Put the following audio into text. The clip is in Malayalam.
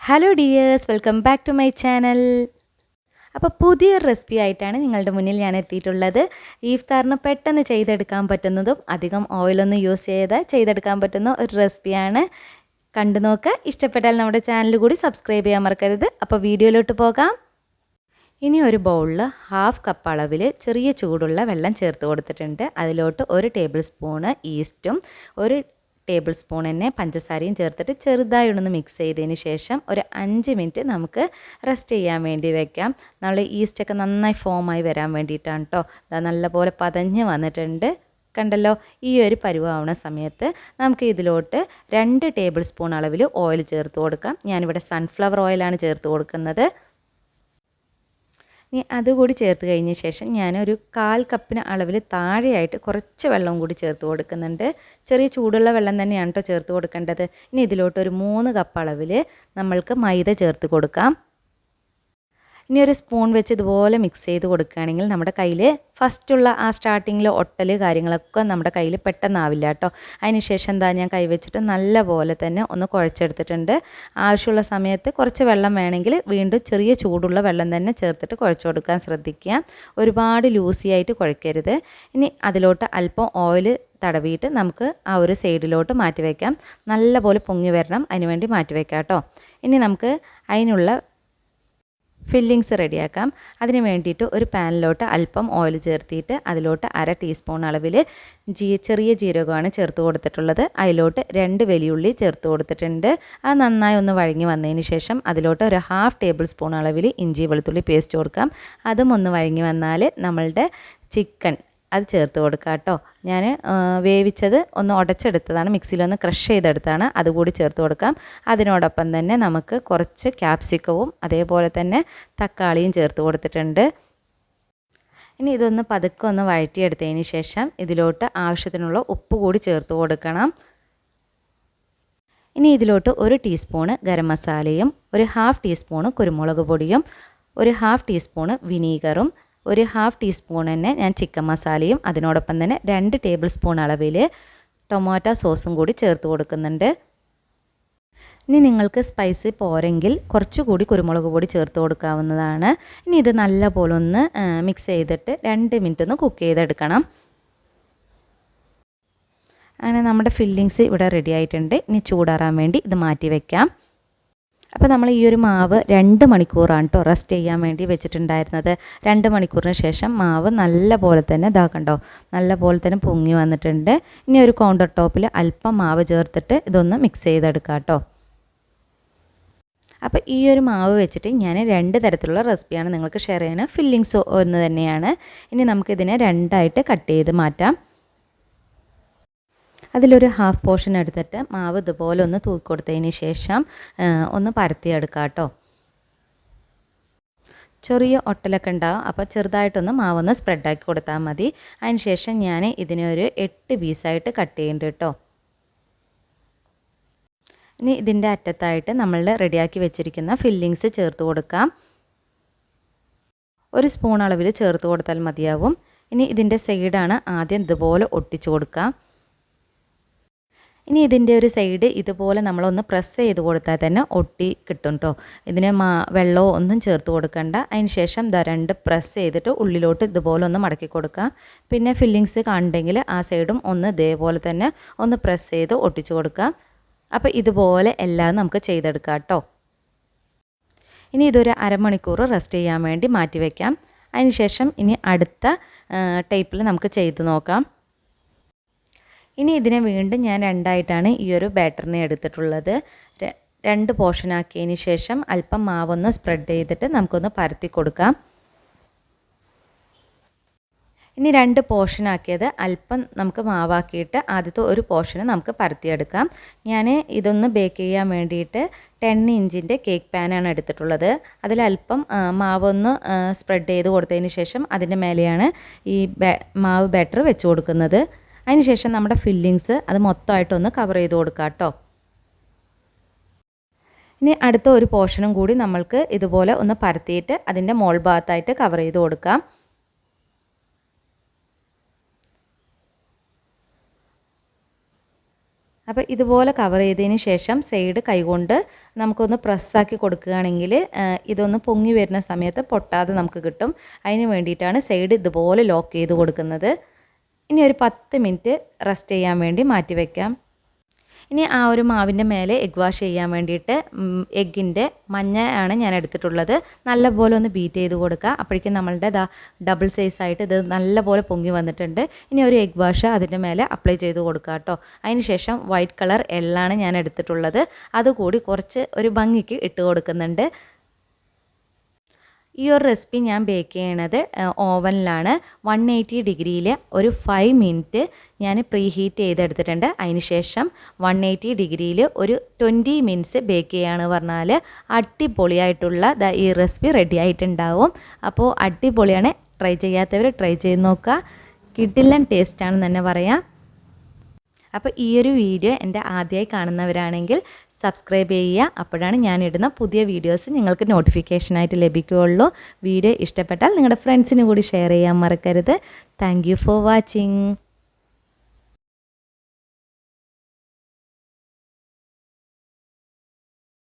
Hello dears, welcome back to my channel. അപ്പോൾ പുതിയൊരു റെസിപ്പി ആയിട്ടാണ് നിങ്ങളുടെ മുന്നിൽ ഞാൻ എത്തിയിട്ടുള്ളത്. ഈഫ്താറിന് പെട്ടെന്ന് ചെയ്തെടുക്കാൻ പറ്റുന്നതും അധികം ഓയിലൊന്നും യൂസ് ചെയ്തെടുക്കാൻ പറ്റുന്ന ഒരു റെസിപ്പിയാണ്. കണ്ടു നോക്കുക. ഇഷ്ടപ്പെട്ടാൽ നമ്മുടെ ചാനൽ കൂടി സബ്സ്ക്രൈബ് ചെയ്യാൻ മറക്കരുത്. അപ്പോൾ വീഡിയോയിലോട്ട് പോകാം. ഇനി ഒരു ബൗളിൽ 1/2 കപ്പ് അളവിൽ ചെറിയ ചൂടുള്ള വെള്ളം ചേർത്ത് കൊടുത്തിട്ടുണ്ട്. അതിലോട്ട് 1 ടേബിൾ സ്പൂണ് ഈസ്റ്റും 1 ടേബിൾ സ്പൂൺ തന്നെ പഞ്ചസാരയും ചേർത്തിട്ട് ചെറുതായി ഒന്ന് മിക്സ് ചെയ്തതിന് ശേഷം ഒരു 5 മിനിറ്റ് നമുക്ക് റെസ്റ്റ് ചെയ്യാൻ വേണ്ടി വെക്കാം. നമ്മൾ ഈസ്റ്റൊക്കെ നന്നായി ഫോമായി വരാൻ വേണ്ടിയിട്ടാണ് കേട്ടോ. അത് നല്ലപോലെ പതഞ്ഞ് വന്നിട്ടുണ്ട്. കണ്ടല്ലോ, ഈ ഒരു പരുവാവുന്ന സമയത്ത് നമുക്ക് ഇതിലോട്ട് 2 ടേബിൾ സ്പൂൺ അളവിൽ ഓയിൽ ചേർത്ത് കൊടുക്കാം. ഞാനിവിടെ സൺഫ്ലവർ ഓയിലാണ് ചേർത്ത് കൊടുക്കുന്നത്. ഇനി അതുകൂടി ചേർത്ത് കഴിഞ്ഞ ശേഷം ഞാനൊരു 1/4 കപ്പിന് അളവിൽ താഴെയായിട്ട് കുറച്ച് വെള്ളവും കൂടി ചേർത്ത് കൊടുക്കുന്നുണ്ട്. ചെറിയ ചൂടുള്ള വെള്ളം തന്നെയാണ് കേട്ടോ ചേർത്ത് കൊടുക്കേണ്ടത്. ഇനി ഇതിലോട്ട് ഒരു 3 കപ്പ് അളവിൽ നമ്മൾക്ക് മൈദ ചേർത്ത് കൊടുക്കാം. ഇനി ഒരു സ്പൂൺ വെച്ച് ഇതുപോലെ മിക്സ് ചെയ്ത് കൊടുക്കുകയാണെങ്കിൽ നമ്മുടെ കയ്യിൽ ഫസ്റ്റുള്ള ആ സ്റ്റാർട്ടിങ്ങിൽ ഒട്ടൽ കാര്യങ്ങളൊക്കെ നമ്മുടെ കയ്യിൽ പെട്ടെന്നാവില്ല കേട്ടോ. അതിന് ശേഷം ഞാൻ കൈവച്ചിട്ട് നല്ല പോലെ തന്നെ ഒന്ന് കുഴച്ചെടുത്തിട്ടുണ്ട്. ആവശ്യമുള്ള സമയത്ത് കുറച്ച് വെള്ളം വേണമെങ്കിൽ വീണ്ടും ചെറിയ ചൂടുള്ള വെള്ളം തന്നെ ചേർത്തിട്ട് കുഴച്ച് കൊടുക്കാൻ ശ്രദ്ധിക്കുക. ഒരുപാട് ലൂസിയായിട്ട് കുഴക്കരുത്. ഇനി അതിലോട്ട് അല്പം ഓയിൽ തടവിയിട്ട് നമുക്ക് ആ ഒരു സൈഡിലോട്ട് മാറ്റി വയ്ക്കാം. നല്ല പോലെ പൊങ്ങി വരണം, അതിന് വേണ്ടി മാറ്റി വയ്ക്കാം കേട്ടോ. ഇനി നമുക്ക് അതിനുള്ള ഫില്ലിങ്സ് റെഡിയാക്കാം. അതിന് വേണ്ടിയിട്ട് ഒരു പാനിലോട്ട് അല്പം ഓയിൽ ചേർത്തിയിട്ട് അതിലോട്ട് 1/2 ടീസ്പൂൺ അളവിൽ ചെറിയ ജീരകമാണ് ചേർത്ത് കൊടുത്തിട്ടുള്ളത്. അതിലോട്ട് 2 വലിയുള്ളി ചേർത്ത് കൊടുത്തിട്ടുണ്ട്. അത് നന്നായി ഒന്ന് വഴങ്ങി വന്നതിന് ശേഷം അതിലോട്ട് ഒരു 1/2 ടേബിൾ സ്പൂൺ അളവിൽ ഇഞ്ചി വെളുത്തുള്ളി പേസ്റ്റ് കൊടുക്കാം. അതും ഒന്ന് വഴങ്ങി വന്നാൽ നമ്മളുടെ ചിക്കൻ അത് ചേർത്ത് കൊടുക്കുക കേട്ടോ. ഞാൻ വേവിച്ചത് ഒന്ന് ഉടച്ചെടുത്തതാണ്, മിക്സിയിലൊന്ന് ക്രഷ് ചെയ്തെടുത്താണ്. അതുകൂടി ചേർത്ത് കൊടുക്കാം. അതിനോടൊപ്പം തന്നെ നമുക്ക് കുറച്ച് ക്യാപ്സിക്കവും അതേപോലെ തന്നെ തക്കാളിയും ചേർത്ത് കൊടുത്തിട്ടുണ്ട്. ഇനി ഇതൊന്ന് പതുക്കെ ഒന്ന് വഴറ്റിയെടുത്തതിന് ശേഷം ഇതിലോട്ട് ആവശ്യത്തിനുള്ള ഉപ്പ് കൂടി ചേർത്ത് കൊടുക്കണം. ഇനി ഇതിലോട്ട് 1 ടീസ്പൂണ് ഗരം മസാലയും 1/2 ടീസ്പൂണ് കുരുമുളക് പൊടിയും 1/2 ടീസ്പൂണ് വിനീഗറും 1/2 ടീസ്പൂൺ തന്നെ ഞാൻ ചിക്കൻ മസാലയും അതിനോടൊപ്പം തന്നെ 2 ടേബിൾ സ്പൂൺ അളവിൽ ടൊമാറ്റോ സോസും കൂടി ചേർത്ത് കൊടുക്കുന്നുണ്ട്. ഇനി നിങ്ങൾക്ക് സ്പൈസി പോരെങ്കിൽ കുറച്ചുകൂടി കുരുമുളക് പൊടി ചേർത്ത് കൊടുക്കാവുന്നതാണ്. ഇനി ഇത് നല്ലപോലെ ഒന്ന് മിക്സ് ചെയ്തിട്ട് 2 മിനിറ്റ് ഒന്ന് കുക്ക് ചെയ്തെടുക്കണം. അങ്ങനെ നമ്മുടെ ഫില്ലിങ്സ് ഇവിടെ റെഡി ആയിട്ടുണ്ട്. ഇനി ചൂടാറാൻ വേണ്ടി ഇത് മാറ്റി വയ്ക്കാം. അപ്പോൾ നമ്മൾ ഈ ഒരു മാവ് 2 മണിക്കൂറാണ് കേട്ടോ റെസ്റ്റ് ചെയ്യാൻ വേണ്ടി വെച്ചിട്ടുണ്ടായിരുന്നത്. 2 മണിക്കൂറിന് ശേഷം മാവ് നല്ല പോലെ തന്നെ ഇതാക്കണ്ടോ, നല്ല പോലെ തന്നെ പൊങ്ങി വന്നിട്ടുണ്ട്. ഇനി ഒരു കൗണ്ടർ ടോപ്പിൽ അല്പം മാവ് ചേർത്തിട്ട് ഇതൊന്ന് മിക്സ് ചെയ്തെടുക്കാം കേട്ടോ. അപ്പോൾ ഈ ഒരു മാവ് വെച്ചിട്ട് ഞാൻ 2 തരത്തിലുള്ള റെസിപ്പിയാണ് നിങ്ങൾക്ക് ഷെയർ ചെയ്യുന്നത്. ഫില്ലിങ്സ് ഒന്ന് തന്നെയാണ്. ഇനി നമുക്കിതിനെ 2ആയിട്ട് കട്ട് ചെയ്ത് മാറ്റാം. അതിലൊരു 1/2 പോർഷൻ എടുത്തിട്ട് മാവ് ഇതുപോലെ ഒന്ന് തൂക്കി കൊടുത്തതിന് ശേഷം ഒന്ന് പരത്തിയെടുക്കാം കേട്ടോ. ചെറിയ ഒട്ടലൊക്കെ ഉണ്ടാവും, അപ്പോൾ ചെറുതായിട്ടൊന്ന് മാവൊന്ന് സ്പ്രെഡാക്കി കൊടുത്താൽ മതി. അതിന് ശേഷം ഞാൻ ഇതിനെ ഒരു 8 പീസായിട്ട് കട്ട് ചെയ്യുന്നുണ്ട് കേട്ടോ. ഇനി ഇതിൻ്റെ അറ്റത്തായിട്ട് നമ്മൾ റെഡിയാക്കി വെച്ചിരിക്കുന്ന ഫില്ലിങ്സ് ചേർത്ത് കൊടുക്കാം. 1 സ്പൂൺ അളവിൽ ചേർത്ത് കൊടുത്താൽ മതിയാവും. ഇനി ഇതിൻ്റെ സൈഡാണ് ആദ്യം ഇതുപോലെ ഒട്ടിച്ചു കൊടുക്കാം. ഇനി ഇതിൻ്റെ ഒരു സൈഡ് ഇതുപോലെ നമ്മളൊന്ന് പ്രസ് ചെയ്ത് കൊടുത്താൽ തന്നെ ഒട്ടി കിട്ടും കേട്ടോ. ഇതിന് വെള്ളമോ ഒന്നും ചേർത്ത് കൊടുക്കണ്ട. അതിന് ശേഷം 2 പ്രസ് ചെയ്തിട്ട് ഉള്ളിലോട്ട് ഇതുപോലെ ഒന്ന് മടക്കി കൊടുക്കാം. പിന്നെ ഫില്ലിങ്സ് കണ്ടെങ്കിൽ ആ സൈഡും ഒന്ന് ഇതേപോലെ തന്നെ ഒന്ന് പ്രസ് ചെയ്ത് ഒട്ടിച്ചു കൊടുക്കാം. അപ്പോൾ ഇതുപോലെ എല്ലാം നമുക്ക് ചെയ്തെടുക്കാം കേട്ടോ. ഇനി ഇതൊരു അരമണിക്കൂർ റെസ്റ്റ് ചെയ്യാൻ വേണ്ടി മാറ്റി വയ്ക്കാം. അതിന് ശേഷം ഇനി അടുത്ത ടൈപ്പിൽ നമുക്ക് ചെയ്ത് നോക്കാം. ഇനി ഇതിനെ വീണ്ടും ഞാൻ 2ആയിട്ടാണ് ഈ ഒരു ബാറ്ററിനെ എടുത്തിട്ടുള്ളത്. 2 പോർഷനാക്കിയതിന് ശേഷം അല്പം മാവൊന്ന് സ്പ്രെഡ് ചെയ്തിട്ട് നമുക്കൊന്ന് പരത്തി കൊടുക്കാം. ഇനി 2 പോർഷനാക്കിയത് അല്പം നമുക്ക് മാവാക്കിയിട്ട് ആദ്യത്തെ ഒരു പോർഷന് നമുക്ക് പരത്തിയെടുക്കാം. ഞാൻ ഇതൊന്ന് ബേക്ക് ചെയ്യാൻ വേണ്ടിയിട്ട് 10 ഇഞ്ചിൻ്റെ കേക്ക് പാനാണ് എടുത്തിട്ടുള്ളത്. അതിലല്പം മാവൊന്ന് സ്പ്രെഡ് ചെയ്ത് കൊടുത്തതിന് ശേഷം അതിൻ്റെ മേലെയാണ് ഈ മാവ് ബാറ്റർ വെച്ച് കൊടുക്കുന്നത്. അതിനുശേഷം നമ്മുടെ ഫില്ലിങ്സ് അത് മൊത്തമായിട്ടൊന്ന് കവർ ചെയ്ത് കൊടുക്കാം കേട്ടോ. ഇനി അടുത്ത ഒരു പോർഷനും കൂടി നമ്മൾക്ക് ഇതുപോലെ ഒന്ന് പരത്തിയിട്ട് അതിൻ്റെ മോൾ ഭാഗത്തായിട്ട് കവർ ചെയ്ത് കൊടുക്കാം. അപ്പോൾ ഇതുപോലെ കവർ ചെയ്തതിന് ശേഷം സൈഡ് കൈകൊണ്ട് നമുക്കൊന്ന് പ്രസ്സാക്കി കൊടുക്കുകയാണെങ്കിൽ ഇതൊന്ന് പൊങ്ങി വരുന്ന സമയത്ത് പൊട്ടാതെ നമുക്ക് കിട്ടും. അതിന് വേണ്ടിയിട്ടാണ് സൈഡ് ഇതുപോലെ ലോക്ക് ചെയ്ത് കൊടുക്കുന്നത്. ഇനി ഒരു 10 മിനിറ്റ് റെസ്റ്റ് ചെയ്യാൻ വേണ്ടി മാറ്റി വയ്ക്കാം. ഇനി ആ ഒരു മാവിൻ്റെ മേലെ എഗ് വാഷ് ചെയ്യാൻ വേണ്ടിയിട്ട് എഗ്ഗിൻ്റെ മഞ്ഞ ആണ് ഞാൻ എടുത്തിട്ടുള്ളത്. നല്ലപോലെ ഒന്ന് ബീറ്റ് ചെയ്ത് കൊടുക്കുക. അപ്പോഴേക്കും നമ്മളുടെ ഡബിൾ സൈസായിട്ട് ഇത് നല്ലപോലെ പൊങ്ങി വന്നിട്ടുണ്ട്. ഇനി ഒരു എഗ് വാഷ് അതിൻ്റെ മേലെ അപ്ലൈ ചെയ്ത് കൊടുക്കുക കേട്ടോ. അതിന് ശേഷം വൈറ്റ് കളർ എള്ളാണ് ഞാൻ എടുത്തിട്ടുള്ളത്. അതുകൂടി കുറച്ച് ഒരു ഭംഗിക്ക് ഇട്ട് കൊടുക്കുന്നുണ്ട്. ഈ ഒരു റെസിപ്പി ഞാൻ ബേക്ക് ചെയ്യണത് ഓവനിലാണ്. 180 ഡിഗ്രിയിൽ ഒരു 5 മിനിറ്റ് ഞാൻ പ്രീ ഹീറ്റ് ചെയ്തെടുത്തിട്ടുണ്ട്. അതിന് ശേഷം 180 ഡിഗ്രിയിൽ ഒരു 20 മിനിറ്റ്സ് ബേക്ക് ചെയ്യുകയാണ് പറഞ്ഞാൽ അടിപൊളിയായിട്ടുള്ള ഈ റെസിപ്പി റെഡി ആയിട്ടുണ്ടാവും. അപ്പോൾ അടിപൊളിയാണ്. ട്രൈ ചെയ്യാത്തവർ ട്രൈ ചെയ്ത് നോക്കുക. കിടിലൻ ടേസ്റ്റാണെന്ന് തന്നെ പറയാം. അപ്പോൾ ഈ ഒരു വീഡിയോ എൻ്റെ ആദ്യമായി കാണുന്നവരാണെങ്കിൽ സബ്സ്ക്രൈബ് ചെയ്യുക. അപ്പോഴാണ് ഞാനിടുന്ന പുതിയ വീഡിയോസ് നിങ്ങൾക്ക് നോട്ടിഫിക്കേഷനായിട്ട് ലഭിക്കുകയുള്ളൂ. വീഡിയോ ഇഷ്ടപ്പെട്ടാൽ നിങ്ങളുടെ ഫ്രണ്ട്സിന് കൂടി ഷെയർ ചെയ്യാൻ മറക്കരുത്. Thank you for watching.